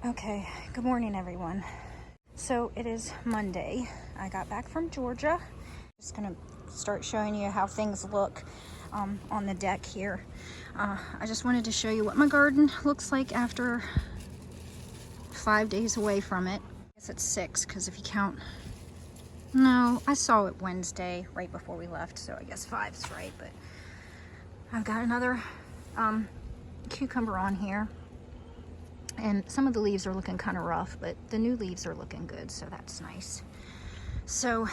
Okay, good morning everyone. So it is Monday. I got back from Georgia. Just gonna start showing you how things look on the deck here. I just wanted to show you what my garden looks like after 5 days away from it. I guess it's 6 because if you count, no, I saw it Wednesday right before we left, so I guess 5's right. But I've got another cucumber on here. And some of the leaves are looking kind of rough, but the new leaves are looking good, so that's nice. So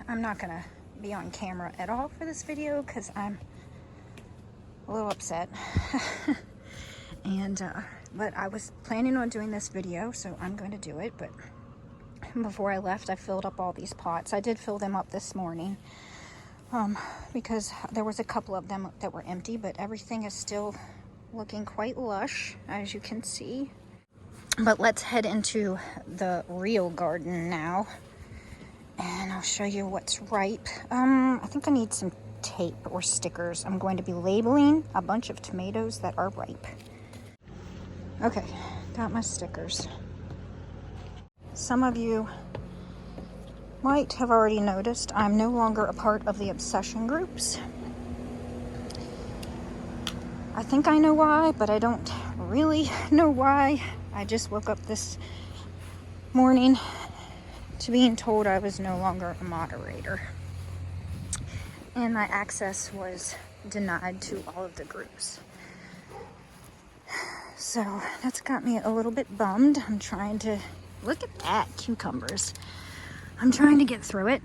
I'm not gonna be on camera at all for this video because I'm a little upset. And but I was planning on doing this video, so I'm going to do it. But before I left, I filled up all these pots. I did fill them up this morning because there was a couple of them that were empty, but everything is still looking quite lush, as you can see. But let's head into the real garden now, and I'll show you what's ripe. I think I need some tape or stickers. I'm going to be labeling a bunch of tomatoes that are ripe. Okay, got my stickers. Some of you might have already noticed I'm no longer a part of the obsession groups. I think I know why, but I don't really know why. I just woke up this morning to being told I was no longer a moderator. And my access was denied to all of the groups. So that's got me a little bit bummed. I'm trying to, look at that, cucumbers. I'm trying to get through it.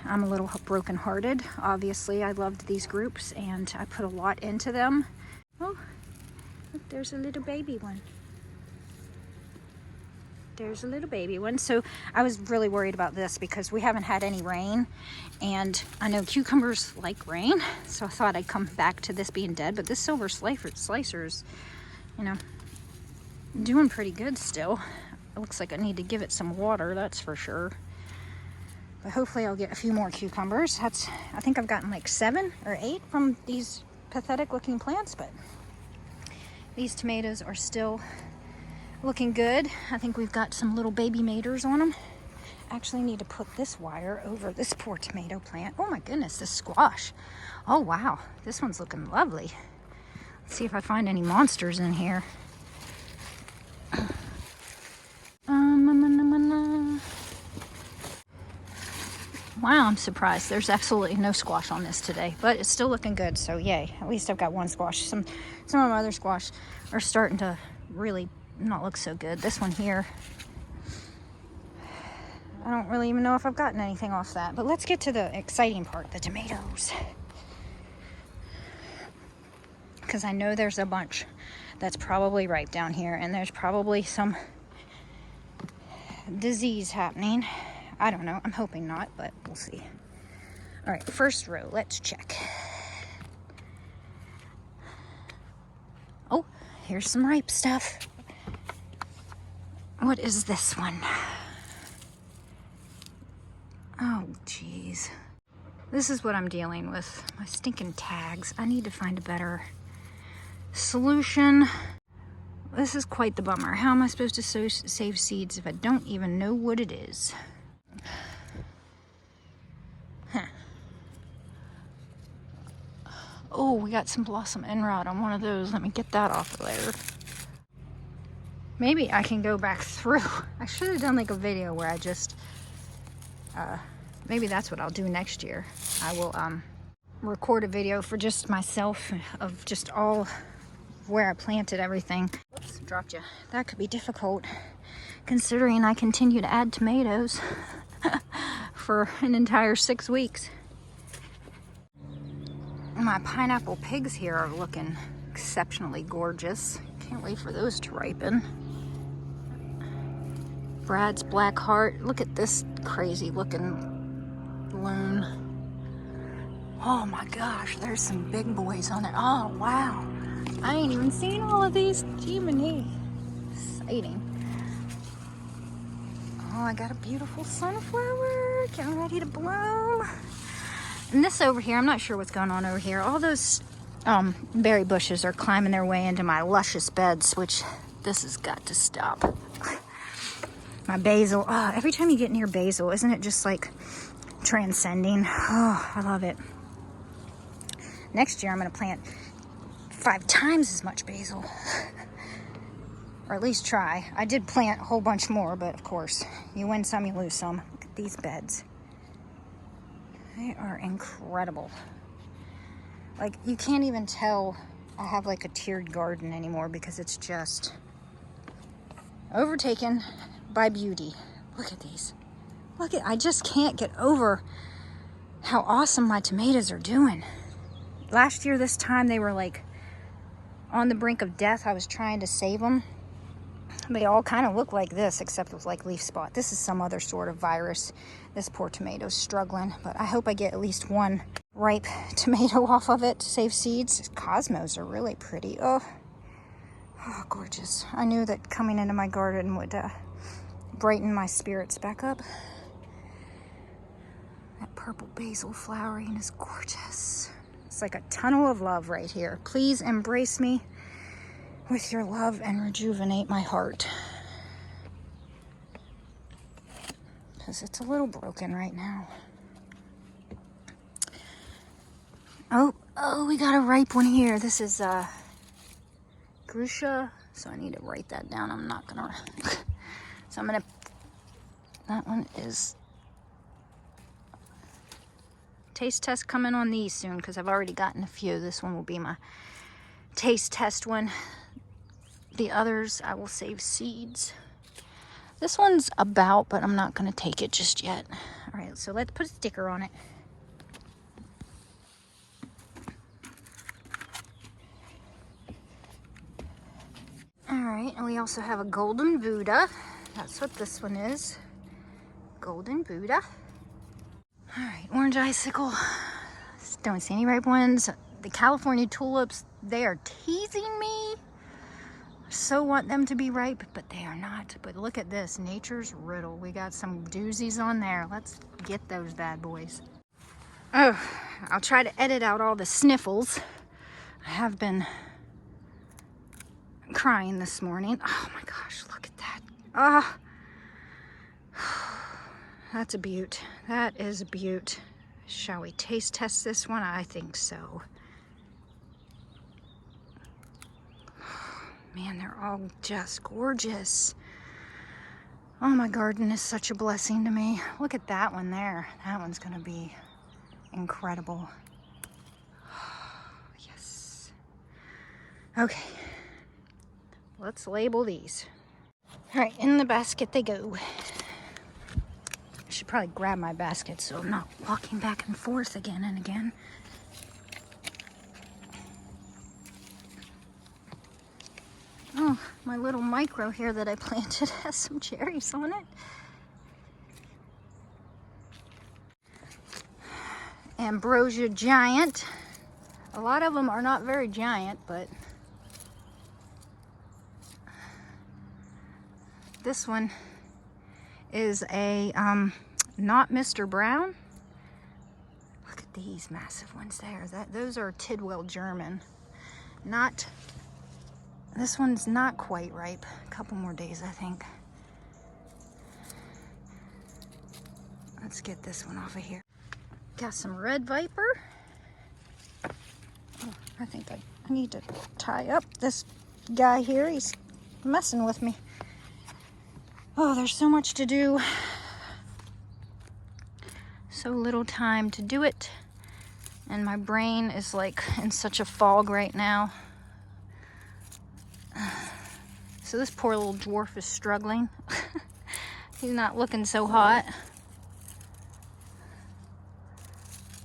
I'm a little brokenhearted. Obviously, I loved these groups and I put a lot into them. Oh, look, there's a little baby one. There's a little baby one. So I was really worried about this because we haven't had any rain, and I know cucumbers like rain, so I thought I'd come back to this being dead. But this silver slicer's, you know, doing pretty good still. It looks like I need to give it some water, that's for sure. But hopefully I'll get a few more cucumbers. I think I've gotten like 7 or 8 from these pathetic looking plants, but these tomatoes are still looking good. I think we've got some little baby maters on them. Actually need to put this wire over this poor tomato plant. Oh my goodness, this squash. Oh wow, this one's looking lovely. Let's see if I find any monsters in here. Wow, I'm surprised. There's absolutely no squash on this today, but it's still looking good, so yay. At least I've got one squash. Some of my other squash are starting to really not look so good. This one here, I don't really even know if I've gotten anything off that. But let's get to the exciting part, the tomatoes. Because I know there's a bunch that's probably ripe down here, and there's probably some disease happening. I don't know, I'm hoping not, but we'll see. All right, first row, let's check. Oh, here's some ripe stuff. What is this one? Oh, geez. This is what I'm dealing with, my stinking tags. I need to find a better solution. This is quite the bummer. How am I supposed to save seeds if I don't even know what it is? Huh. Oh, we got some blossom end rot on one of those. Let me get that off of there. Maybe I can go back through. I should have done like a video where I just, maybe that's what I'll do next year. I will record a video for just myself of just all where I planted everything. Oops, dropped you. That could be difficult considering I continue to add tomatoes for an entire 6 weeks. My pineapple pigs here are looking exceptionally gorgeous. Can't wait for those to ripen. Brad's Black Heart. Look at this crazy looking loon. Oh my gosh, there's some big boys on there. Oh wow. I ain't even seen all of these. Jiminy. Exciting. Oh, I got a beautiful sunflower getting ready to bloom. And this over here, I'm not sure what's going on over here. All those berry bushes are climbing their way into my luscious beds, which This has got to stop. My basil. Oh, every time you get near basil, isn't it just like transcending? Oh, I love it. Next year, I'm going to plant 5 times as much basil. Or at least try. I did plant a whole bunch more, but of course, you win some, you lose some. Look at these beds. They are incredible. Like, you can't even tell I have like a tiered garden anymore because it's just overtaken by beauty. Look at these. I just can't get over how awesome my tomatoes are doing. Last year, this time, they were like on the brink of death. I was trying to save them. They all kind of look like this, except with like leaf spot. This is some other sort of virus. This poor tomato's struggling, but I hope I get at least one ripe tomato off of it to save seeds. Cosmos are really pretty. Oh, gorgeous. I knew that coming into my garden would brighten my spirits back up. That purple basil flowering is gorgeous. It's like a tunnel of love right here. Please embrace me with your love and rejuvenate my heart. Because it's a little broken right now. Oh, we got a ripe one here. This is Grusha. So I need to write that down. I'm not gonna. So I'm gonna. That one is. Taste test coming on these soon because I've already gotten a few. This one will be my taste test one. The others, I will save seeds. This one's about, but I'm not going to take it just yet. All right, so let's put a sticker on it. All right, and we also have a golden Buddha. That's what this one is. Golden Buddha. All right, orange icicle. Don't see any ripe ones. The California tulips, they are teasing me. So want them to be ripe, but they are not. But look at this, nature's riddle. We got some doozies on there. Let's get those bad boys. Oh, I'll try to edit out all the sniffles. I have been crying this morning. Oh my gosh, look at that. Ah, that's a beaut. That is a beaut. Shall we taste test this one? I think so. Man, they're all just gorgeous. Oh, my garden is such a blessing to me. Look at that one there. That one's gonna be incredible. Yes. Okay. Let's label these. All right, in the basket they go. I should probably grab my basket so I'm not walking back and forth again and again. Oh, my little micro here that I planted has some cherries on it. Ambrosia Giant. A lot of them are not very giant, but this one is a not Mr. Brown. Look at these massive ones there. Those are Tidwell German. This one's not quite ripe. A couple more days, I think. Let's get this one off of here. Got some red Viper. Oh, I think I need to tie up this guy here. He's messing with me. Oh, there's so much to do. So little time to do it. And my brain is like in such a fog right now. So this poor little dwarf is struggling. He's not looking so hot.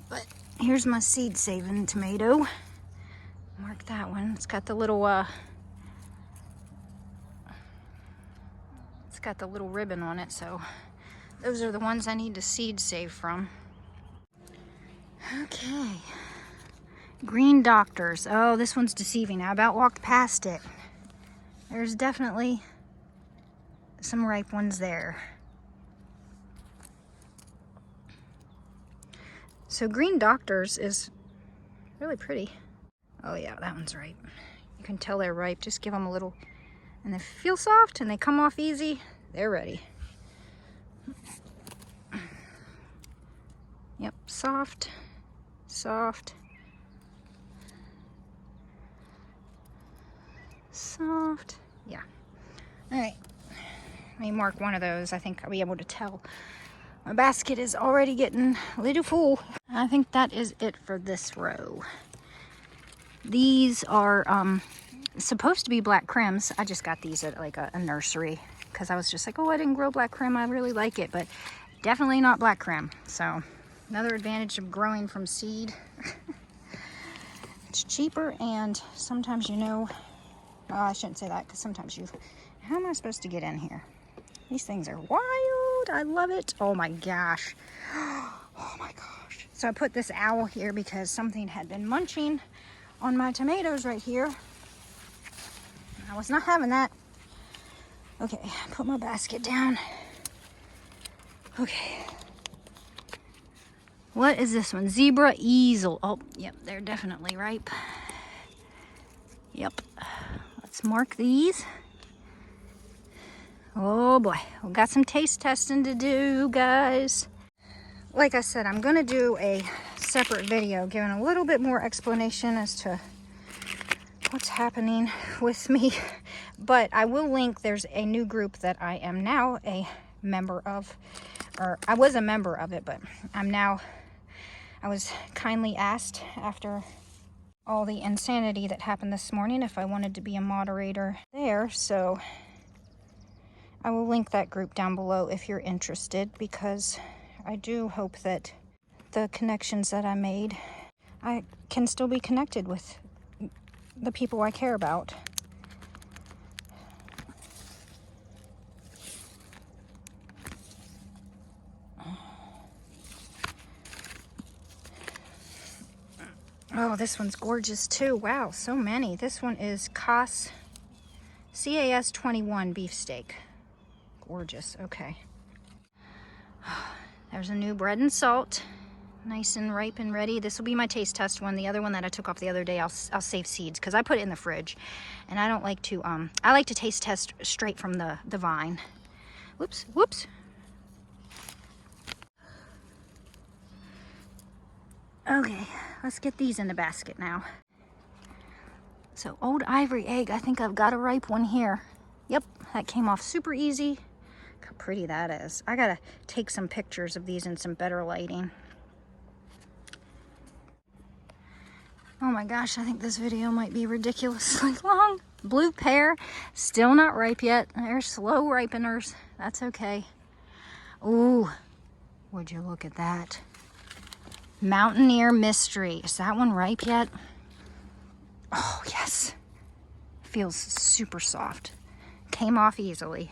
But here's my seed saving tomato. Mark that one. It's got the little ribbon on it, so those are the ones I need to seed save from. Okay. Green Doctors. Oh, this one's deceiving. I about walked past it. There's definitely some ripe ones there. So Green Doctors is really pretty. Oh yeah, that one's ripe. You can tell they're ripe. Just give them a little And they feel soft and they come off easy. They're ready. Yep, soft, soft, soft. Yeah. All right. Let me mark one of those. I think I'll be able to tell. My basket is already getting a little full. I think that is it for this row. These are supposed to be black crims. I just got these at like a nursery because I was just like, oh, I didn't grow black crim. I really like it, but definitely not black crim. So another advantage of growing from seed. It's cheaper, and sometimes, you know, well, I shouldn't say that because sometimes how am I supposed to get in here? These things are wild. I love it. Oh my gosh. Oh my gosh. So I put this owl here because something had been munching on my tomatoes right here. I was not having that. Okay, put my basket down. Okay. What is this one? Zebra Ezel. Oh, yep, they're definitely ripe. Yep. Let's mark these. Oh boy, we've got some taste testing to do, guys. Like I said, I'm gonna do a separate video giving a little bit more explanation as to what's happening with me. But I will link, there's a new group that I am now a member of, or I was a member of it, but I was kindly asked after all the insanity that happened this morning if I wanted to be a moderator there. So I will link that group down below if you're interested, because I do hope that the connections that I made, I can still be connected with the people I care about. Oh, this one's gorgeous too. Wow, so many. This one is CAS 21 Beefsteak. Gorgeous. Okay. There's a new bread and salt. Nice and ripe and ready. This will be my taste test one. The other one that I took off the other day, I'll save seeds because I put it in the fridge. And I don't like to, I like to taste test straight from the vine. Whoops, whoops. Okay, let's get these in the basket now. So old Ivory Egg, I think I've got a ripe one here. Yep, that came off super easy. Look how pretty that is. I gotta take some pictures of these in some better lighting. Oh my gosh, I think this video might be ridiculously long. Blue Pear, still not ripe yet. They're slow ripeners. That's okay. Ooh, would you look at that? Mountaineer Mystery. Is that one ripe yet? Oh, yes. Feels super soft. Came off easily.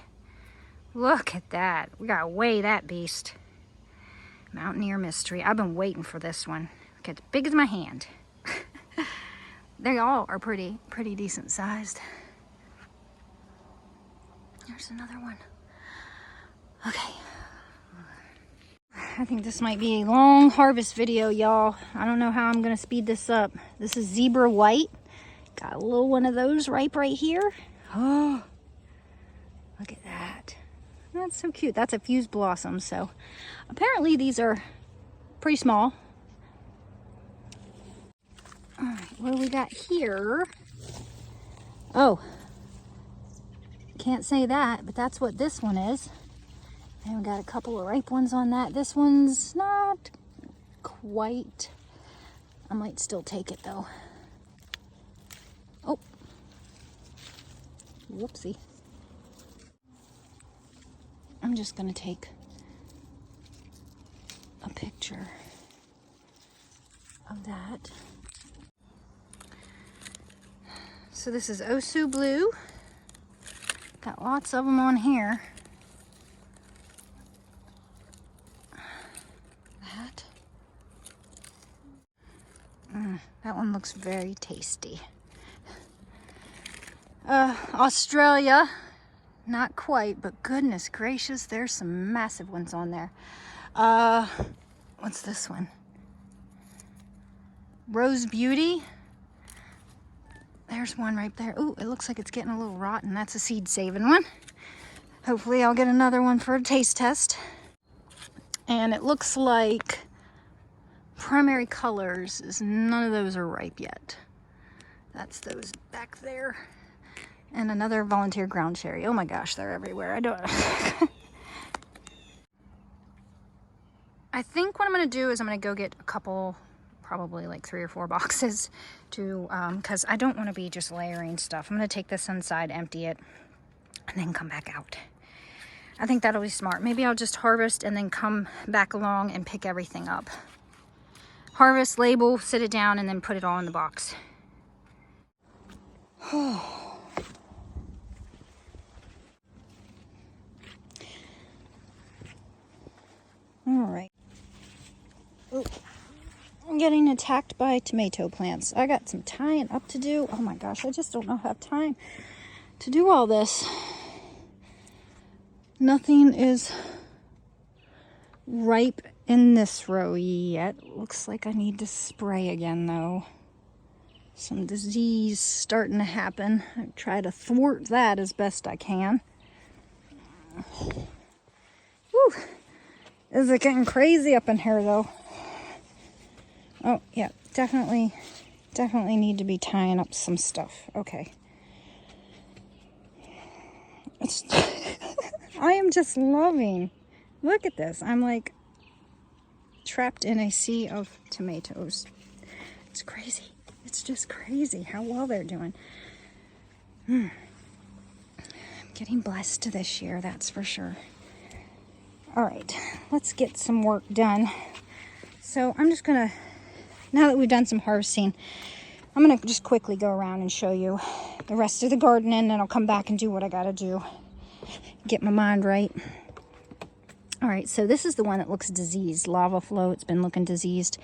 Look at that. We gotta weigh that beast. Mountaineer Mystery. I've been waiting for this one. Look, it's big as my hand. They all are pretty decent sized. There's another one. Okay. I think this might be a long harvest video, y'all. I don't know how I'm gonna speed this up. This is Zebra White. Got a little one of those ripe right here. Oh, look at that. That's so cute. That's a fused blossom. So apparently these are pretty small. All right, what do we got here? Oh, can't say that, but that's what this one is. And we got a couple of ripe ones on that. This one's not quite. I might still take it though. Oh, whoopsie. I'm just gonna take a picture of that. So this is Osu Blue. Got lots of them on here. That one looks very tasty. Australia, not quite, but goodness gracious, there's some massive ones on there. What's this one? Rose Beauty. there's one right there. Ooh, it looks like it's getting a little rotten. That's a seed saving one. Hopefully I'll get another one for a taste test. And it looks like Primary Colors is none of those are ripe yet. That's those back there. And another Volunteer Ground Cherry. Oh my gosh, they're everywhere. I don't I think what I'm gonna do is I'm gonna go get a couple, probably like 3 or 4 boxes to, because I don't want to be just layering stuff. I'm gonna take this inside, empty it, and then come back out. I think that'll be smart. Maybe I'll just harvest and then come back along and pick everything up. Harvest, label, sit it down, and then put it all in the box. All right. Ooh. I'm getting attacked by tomato plants. I got some tying up to do. Oh my gosh, I just don't know if I have time to do all this. Nothing is ripe in this row yet. Looks like I need to spray again though. Some disease starting to happen. I try to thwart that as best I can. Whew. Is it getting crazy up in here though? Oh yeah, definitely need to be tying up some stuff. Okay. It's I am just loving. Look at this. I'm like trapped in a sea of tomatoes. It's crazy. It's just crazy how well they're doing. I'm getting blessed this year, that's for sure. All right, let's get some work done. So I'm just gonna, now that we've done some harvesting, I'm gonna just quickly go around and show you the rest of the garden, and then I'll come back and do what I gotta do. Get my mind right. All right, so this is the one that looks diseased. Lava Flow, it's been looking diseased.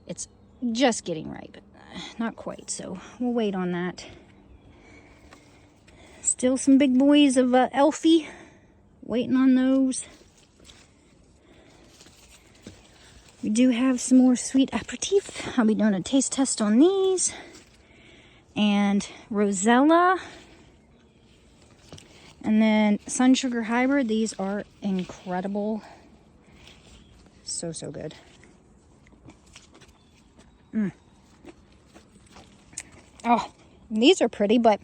It's just getting ripe. Not quite, so we'll wait on that. Still some big boys of Elfie. Waiting on those. We do have some more sweet aperitif. I'll be doing a taste test on these. And Rosella. And then Sunsugar Hybrid. These are incredible. So good. Oh, these are pretty, but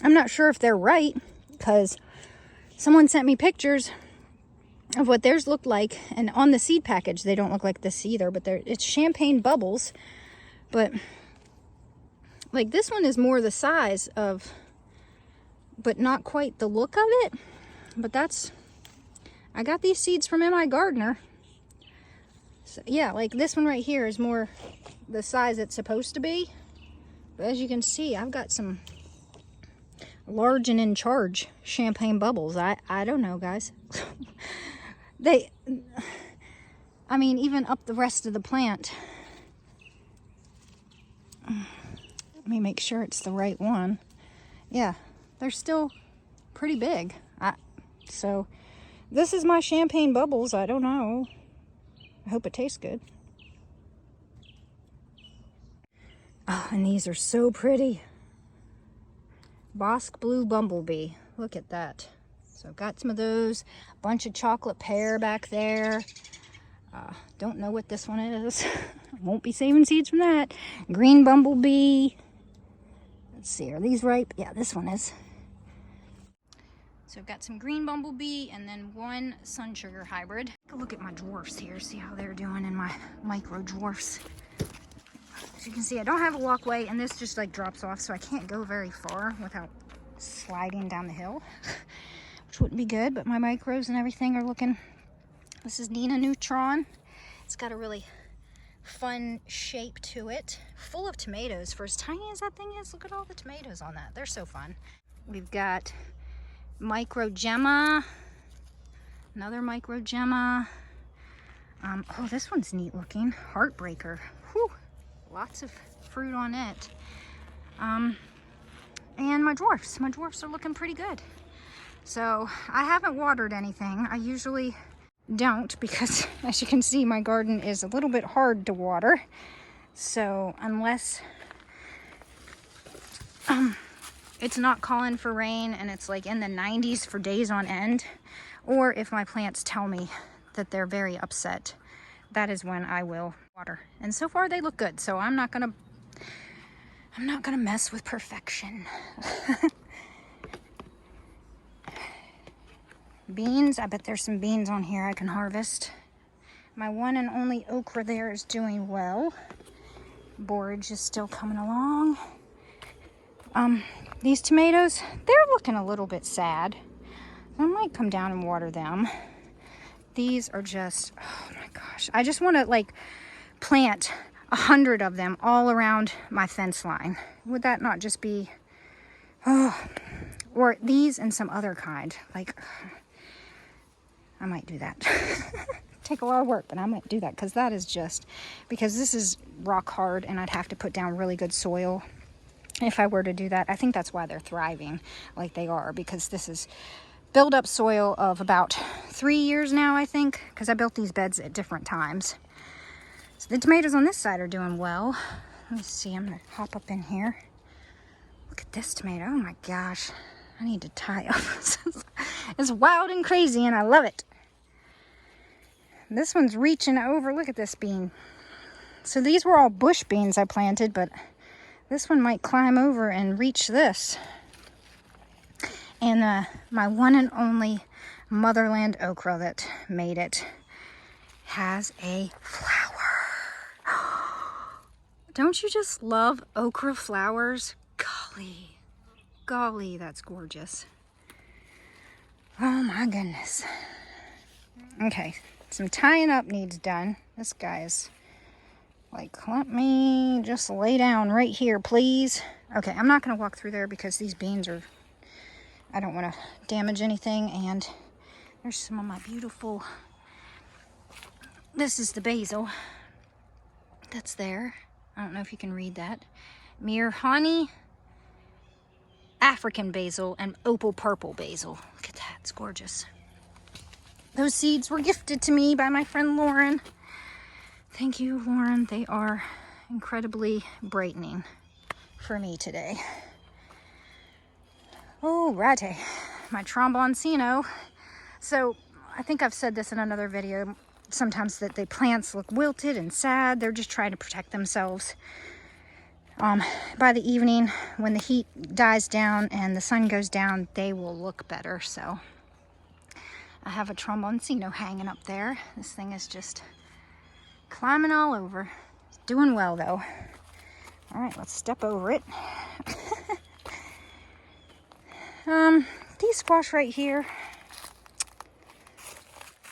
I'm not sure if they're right because someone sent me pictures of what theirs looked like, and on the seed package they don't look like this either, but it's champagne bubbles, but like this one is more the size of, but not quite the look of it. But that's, I got these seeds from M.I. Gardener. So yeah, like this one right here is more the size it's supposed to be. But as you can see, I've got some large and in charge champagne bubbles. I don't know, guys. I mean, even up the rest of the plant. Let me make sure it's the right one. Yeah, they're still pretty big. So this is my champagne bubbles. I don't know. I hope it tastes good. Oh, and these are so pretty. Bosque Blue Bumblebee. Look at that. So got some of those. A bunch of chocolate pear back there. Don't know what this one is. Won't be saving seeds from that. Green Bumblebee. Let's see, are these ripe? Yeah, this one is. So I've got some Green Bumblebee and then one Sunsugar Hybrid. Take a look at my dwarfs here. See how they're doing in my micro dwarfs. As you can see, I don't have a walkway, and this just like drops off, so I can't go very far without sliding down the hill, which wouldn't be good. But my micros and everything are looking. This is Nina Neutron. It's got a really fun shape to it, full of tomatoes. For as tiny as that thing is, look at all the tomatoes on that. They're so fun. We've got Micro Gemma, another Micro Gemma. Oh, this one's neat looking. Heartbreaker. Whew. Lots of fruit on it. And my dwarfs. My dwarfs are looking pretty good. So I haven't watered anything. I usually don't because, as you can see, my garden is a little bit hard to water. So unless it's not calling for rain and it's like in the 90s for days on end, or if my plants tell me that they're very upset, that is when I will water. And so far they look good, so I'm not gonna mess with perfection. Beans, I bet there's some beans on here I can harvest. My one and only okra there is doing well. Borage is still coming along. These tomatoes, they're looking a little bit sad. I might come down and water them. These are just, oh my gosh. I just want to like plant 100 of them all around my fence line. Would that not just be, oh, or these and some other kind. Like, I might do that. Take a lot of work, but I might do that because that is just, because this is rock hard and I'd have to put down really good soil if I were to do that. I think that's why they're thriving like they are, because this is build up soil of about 3 years now, I think, because I built these beds at different times. So the tomatoes on this side are doing well. Let me see, I'm gonna hop up in here. Look at this tomato, oh my gosh. I need to tie up. It's wild and crazy and I love it. This one's reaching over, look at this bean. So these were all bush beans I planted, but this one might climb over and reach this. And my one and only motherland okra that made it has a flower. Don't you just love okra flowers? Golly, that's gorgeous. Oh my goodness. Okay, some tying up needs done. This guy is like, let me just lay down right here, please. Okay, I'm not going to walk through there because these beans are, I don't want to damage anything. And there's some of my beautiful, this is the basil that's there. I don't know if you can read that. Mirhani, African basil, and opal purple basil. Look at that, it's gorgeous. Those seeds were gifted to me by my friend Lauren. Thank you, Lauren. They are incredibly brightening for me today. Oh, righty. My tromboncino. So, I think I've said this in another video, sometimes that the plants look wilted and sad. They're just trying to protect themselves. By the evening, when the heat dies down and the sun goes down, they will look better. So, I have a tromboncino hanging up there. This thing is just climbing all over. It's doing well though. All right, let's step over it. These squash right here,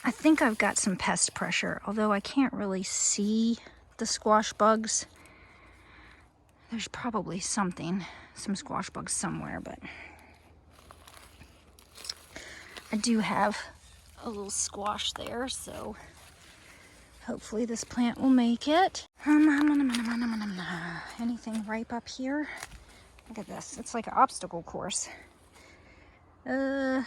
I think I've got some pest pressure, although I can't really see the squash bugs. There's probably some squash bugs somewhere, but I do have a little squash there, so hopefully this plant will make it. Anything ripe up here? Look at this. It's like an obstacle course. I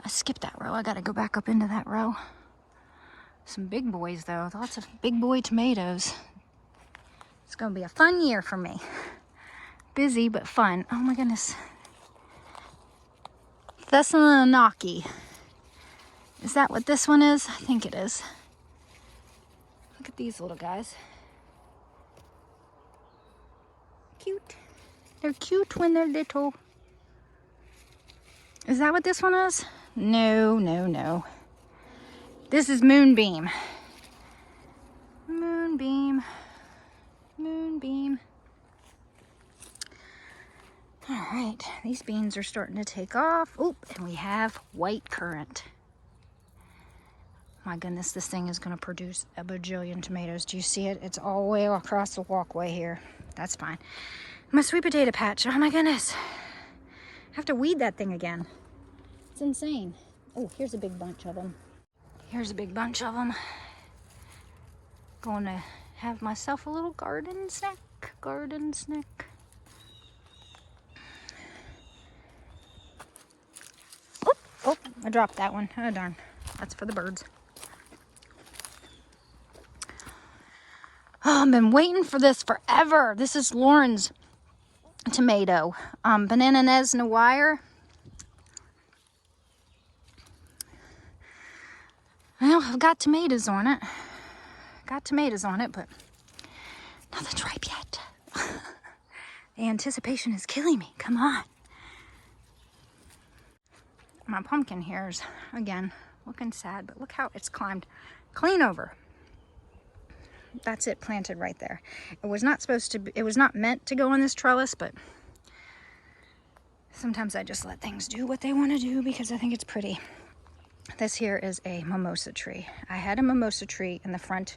skipped that row. I gotta go back up into that row. Some big boys though. Lots of big boy tomatoes. It's gonna be a fun year for me. Busy but fun. Oh my goodness. Thessaloniki. Is that what this one is? I think it is. Look at these little guys. Cute. They're cute when they're little. Is that what this one is? No. This is Moonbeam. Moonbeam. All right, these beans are starting to take off. Oh, and we have white currant. My goodness, this thing is going to produce a bajillion tomatoes. Do you see it? It's all the way across the walkway here. That's fine. My sweet potato patch. Oh my goodness. I have to weed that thing again. It's insane. Oh, here's a big bunch of them. Going to have myself a little garden snack. Oh, I dropped that one. Oh, darn. That's for the birds. Oh, I've been waiting for this forever. This is Lauren's tomato. Bananas Noir. Well, I've got tomatoes on it. But nothing's ripe yet. The anticipation is killing me. Come on. My pumpkin here is, again, looking sad, but look how it's climbed clean over. That's it, planted right there. It was not supposed to be, it was not meant to go on this trellis, but sometimes I just let things do what they want to do because I think it's pretty. This here is a mimosa tree. I had a mimosa tree in the front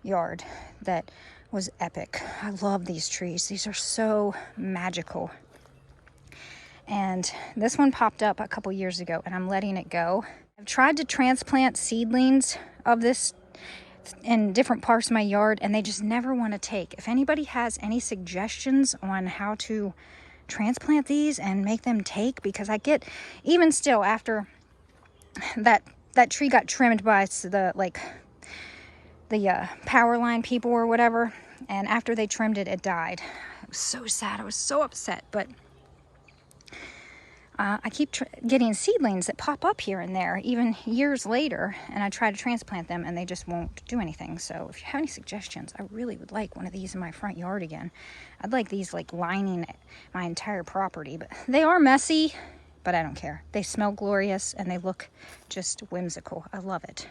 yard that was epic. I love these trees. These are so magical. And this one popped up a couple years ago and I'm letting it go. I've tried to transplant seedlings of this in different parts of my yard and they just never want to take. If anybody has any suggestions on how to transplant these and make them take, because I get, even still after that tree got trimmed by the power line people or whatever, and after they trimmed it, it died. It was so sad. I was so upset, but I keep getting seedlings that pop up here and there, even years later, and I try to transplant them, and they just won't do anything. So if you have any suggestions, I really would like one of these in my front yard again. I'd like these like lining my entire property, but they are messy, but I don't care. They smell glorious, and they look just whimsical. I love it.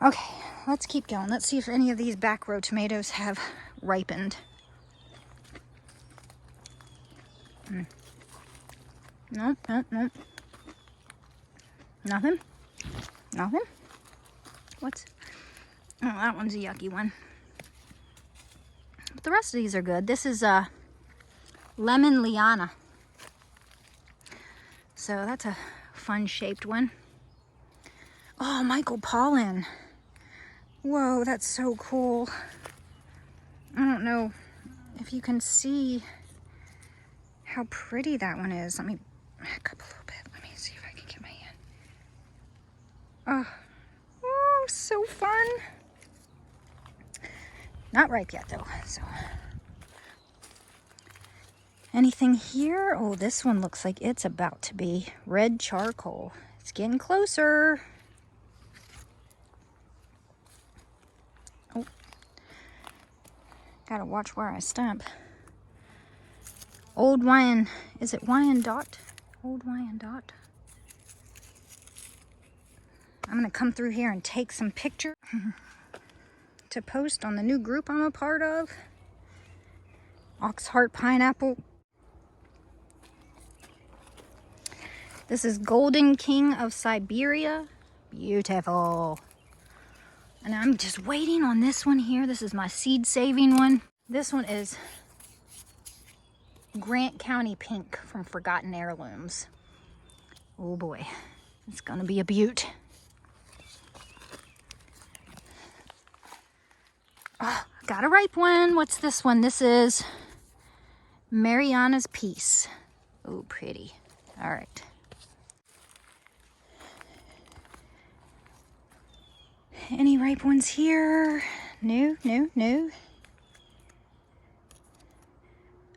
Okay, let's keep going. Let's see if any of these back row tomatoes have ripened. Nope. Nothing. What's... Oh, that one's a yucky one. But the rest of these are good. This is lemon Liana. So that's a fun shaped one. Oh, Michael Pollan. Whoa, that's so cool. I don't know if you can see how pretty that one is. Let me back up a little bit. Let me see if I can get my hand. Oh, so fun. Not ripe yet though, so. Anything here? Oh, this one looks like it's about to be red charcoal. It's getting closer. Oh, gotta watch where I stamp. Old Wyan, is it Wyandotte? Old Wyandotte. I'm gonna come through here and take some pictures to post on the new group I'm a part of. Oxheart Pineapple. This is Golden King of Siberia. Beautiful. And I'm just waiting on this one here. This is my seed saving one. This one is Grant County Pink from Forgotten Heirlooms. Oh boy, it's gonna be a beaut. Oh, got a ripe one. What's this one? This is Mariana's Peace. Oh, pretty. All right. Any ripe ones here? No.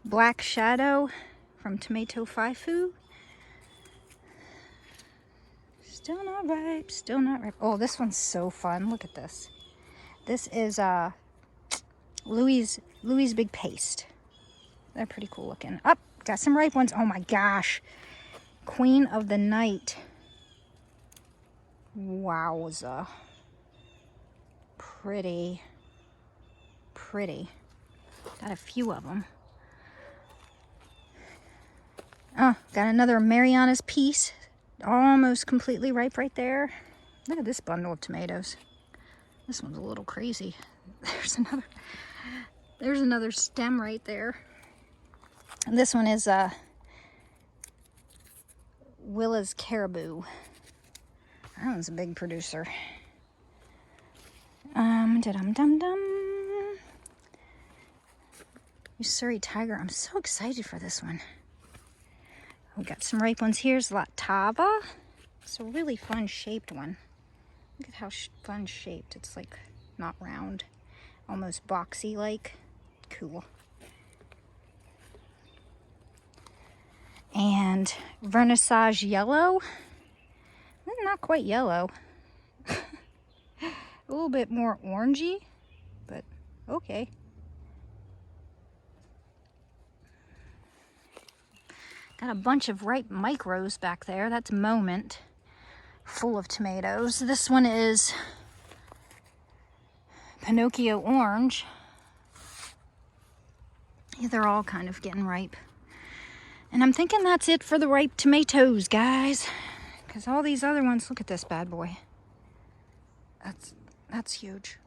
Black Shadow from Tomatofifou. Still not ripe. Oh, this one's so fun. Look at this. This is Louis Big Paste. They're pretty cool looking. Up, got some ripe ones. Oh my gosh. Queen of the Night. Wowza. Pretty. Got a few of them. Oh, got another Mariana's Piece. Almost completely ripe right there. Look at this bundle of tomatoes. This one's a little crazy. There's another stem right there. And this one is Willa's Caribou. That one's a big producer. Ussuri Tiger. I'm so excited for this one. We got some ripe ones here. It's Latava. It's a really fun shaped one. Look at how fun shaped. It's like not round. almost boxy like. Cool. And Vernissage Yellow. Not quite yellow. A little bit more orangey, but okay. Got a bunch of ripe micros back there. That's Moment, full of tomatoes. This one is Pinocchio Orange. Yeah, they're all kind of getting ripe. And I'm thinking that's it for the ripe tomatoes, guys. Because all these other ones, look at this bad boy. That's huge.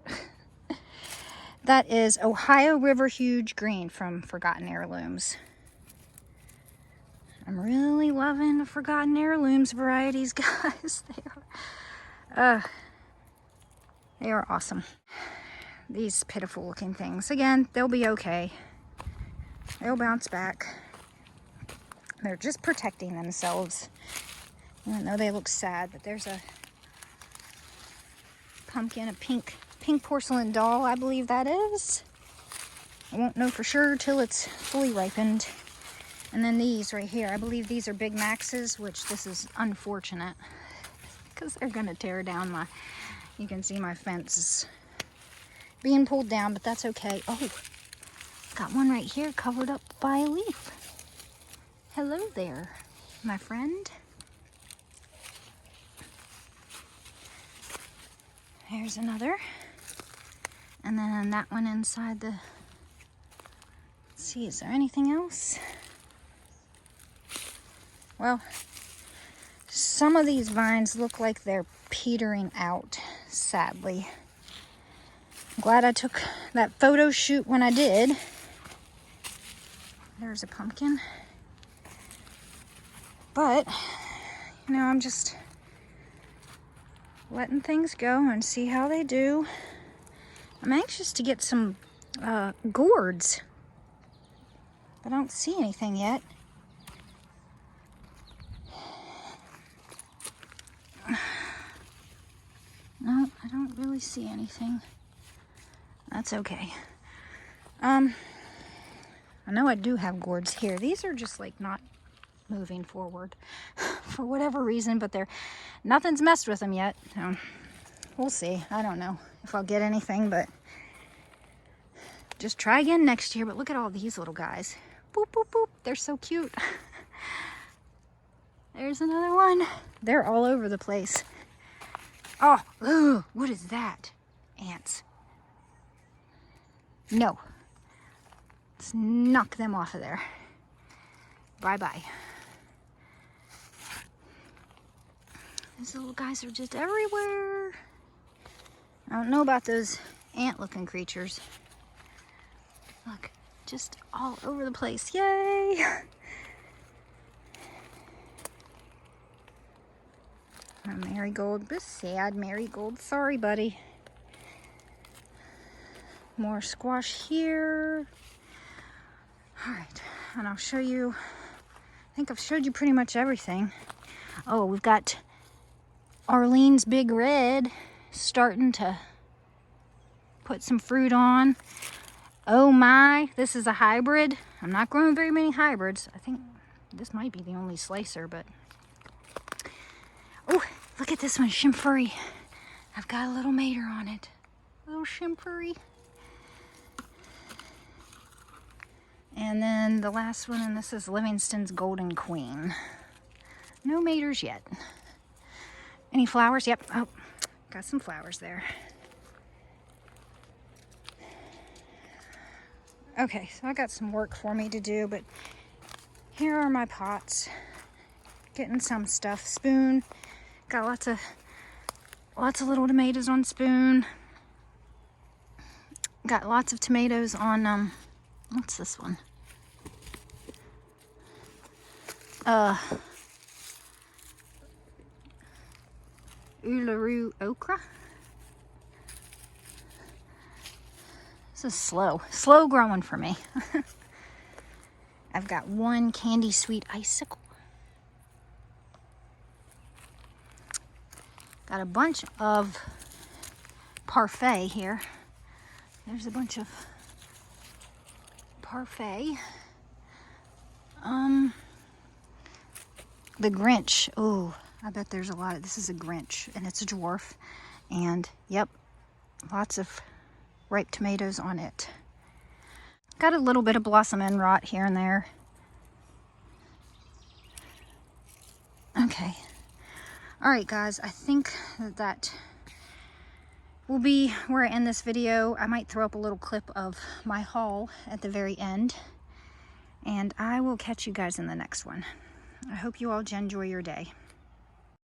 That is Ohio River Huge Green from Forgotten Heirlooms. I'm really loving the Forgotten Heirlooms varieties, guys. They are awesome. These pitiful looking things. Again, they'll be okay. They'll bounce back. They're just protecting themselves. Even though they look sad, but there's a pumpkin, a pink porcelain doll, I believe that is. I won't know for sure till it's fully ripened. And then these right here, I believe these are Big Maxes, which this is unfortunate because they're gonna tear down my, you can see my fence is being pulled down, but that's okay. Oh, got one right here covered up by a leaf. Hello there, my friend. Here's another. And then that one inside the, let's see, is there anything else? Well, some of these vines look like they're petering out, sadly. I'm glad I took that photo shoot when I did. There's a pumpkin. But, you know, I'm just letting things go and see how they do. I'm anxious to get some gourds, but I don't see anything yet. No, I don't really see anything. That's okay. I know I do have gourds here. These are just like not moving forward for whatever reason, but nothing's messed with them yet. So we'll see. I don't know if I'll get anything, but just try again next year. But look at all these little guys. Boop, boop, boop. They're so cute. There's another one. They're all over the place. Oh, ooh, what is that? Ants. No. Let's knock them off of there. Bye-bye. These little guys are just everywhere. I don't know about those ant-looking creatures. Look, just all over the place. Yay! A marigold, but sad marigold. Sorry, buddy. More squash here. All right, and I'll show you, I think I've showed you pretty much everything. Oh, we've got Arlene's Big Red starting to put some fruit on. Oh my, this is a hybrid. I'm not growing very many hybrids. I think this might be the only slicer, but oh, look at this one, Shimfurry. I've got a little mater on it. Little Shimfurry. And then the last one, and this is Livingstons Golden Queen. No maters yet. Any flowers? Yep. Oh, got some flowers there. Okay, so I got some work for me to do, but here are my pots. Getting some stuff. Spoon. Got lots of little tomatoes on spoon. Got lots of tomatoes on what's this one? Uluru okra. This is slow growing for me. I've got one candy sweet icicle. Got a bunch of parfait here. There's a bunch of Parfait. The Grinch. Oh, I bet there's a lot of, this is a Grinch and it's a dwarf. And yep, lots of ripe tomatoes on it. Got a little bit of blossom end rot here and there. Okay. All right, guys, I think that will be where I end this video. I might throw up a little clip of my haul at the very end. And I will catch you guys in the next one. I hope you all enjoy your day.